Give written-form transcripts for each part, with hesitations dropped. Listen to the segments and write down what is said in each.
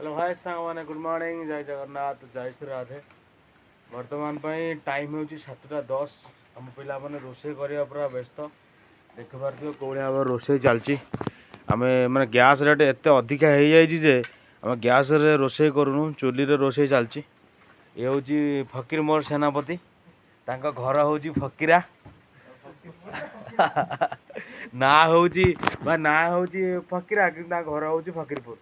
Hello hi सांग मैंने good morning जय जगन्नाथ जय श्री राधे। वर्तमान टाइम हूँ 7:10। आम पिला मैंने रोषे करने पूरा व्यस्त देखिपार कौन भाव रोषे चलती आम मैंने गैस रेट एत अधिका हो जाए आम गैस रोषे करूँ चुली रोषे चलती। ये हूँ फकीर मोर सेनापति घर हूँ फकीरा ना हूँ ना हूँ फकीरा कि घर हूँ फकीरपुर।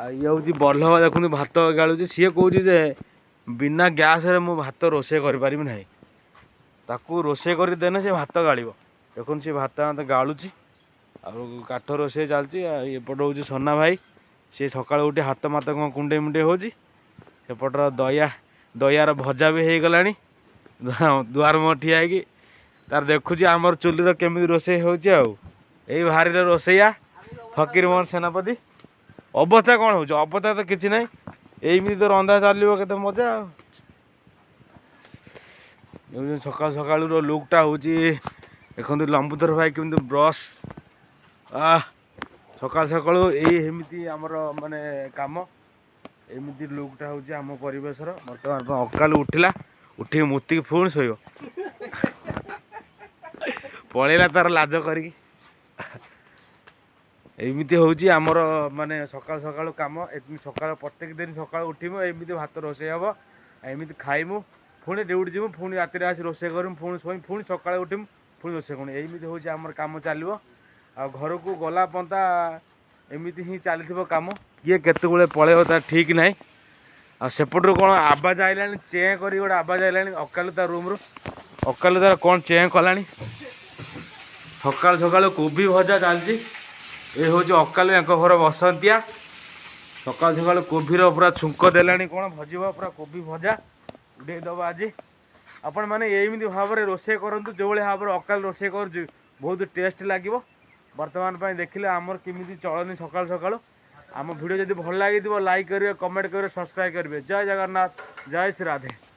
ये हूँ बल्लभ देखुन भात गालुची सी कौच बिना गैस रे मु भात रोषे करें ना ताकू रोषे करदेने से भात गाड़ देखुन सी भात मत गालुची काठ रोषे चलती। एपट हूँ सोना भाई सी सका उठी हाथ मत कौन कुंडे मुंडे होपटर दयार भजा भी हो गला दुआर मुह ठिया तार देखुची आमर चुली केमी रोषे हो भारी रोषैया फकीर मोहन सेनापति। अवस्था कौन हो अवस्था तो किसी ना यही तो रंधा चलो के मजा सका सका लुकटा हूँ देखो लंबुधर भाई केमी ब्रश सका सका यही आमर माने कम एमती लुकटा हूँ आम परिवेश बर्तमान अकाल उठिला उठिक मुतिक पुणी शो पलैला तार लाज करी एमती हूँ आमर माने सका सका कम सका प्रत्येक दिन सका उठमु एमती भात रोषे हम एमती खाइमु पुणी ड्यूटी जीवु पुणी राति आस रोषे करमु पुणी शोई पुणी सका उठमु पुणी रोषे करूँ एमती हूँ आमर कम चलो आ घर को गला पंता एमती ही चली कम किए केत पलैब तार ठीक ना आसेपटू कौन आवाज आईला चें कर गोटे आवाज आईला अकालू तार रूम अकालू तार कौन चें कला सका सका कोबी भजा चलती। ये हूँ अकालू या घर बसंतिया सका सका कोबीर पूरा छुंक देला कौन भजब पूरा कोबी भजा उड़ेदब आज आपण मैंने यही भाव में रोषे करूँ जो भाव में अकाल रोषे कर बहुत टेस्ट लगे। बर्तमान देखिले आमर केमी चलनी सका सका आम वीडियो जब भल लगी लाइक करेंगे कमेंट करेंगे सब्सक्राइब करेंगे। जय जगन्नाथ जय श्री राधे।